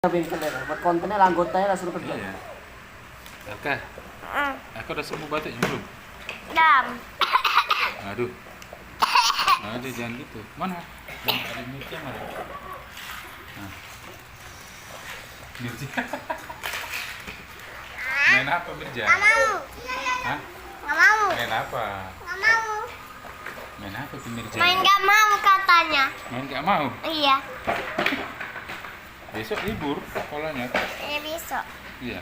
bengkelnya buat kontennya anggotanya lah suruh kerja. Iya. Oke. Aku udah sembuh batuknya belum? Dam. Aduh. Aduh jangan gitu. Mana? Ada Mirja mana? Nah. Mirja. Main apa Mirja? Nggak mau. Hah? Nggak mau. Main apa? Nggak mau. Main apa tuh Mirja? Main nggak mau katanya. Main gak mau? Iya. Besok libur sekolahnya. Ini besok. Iya.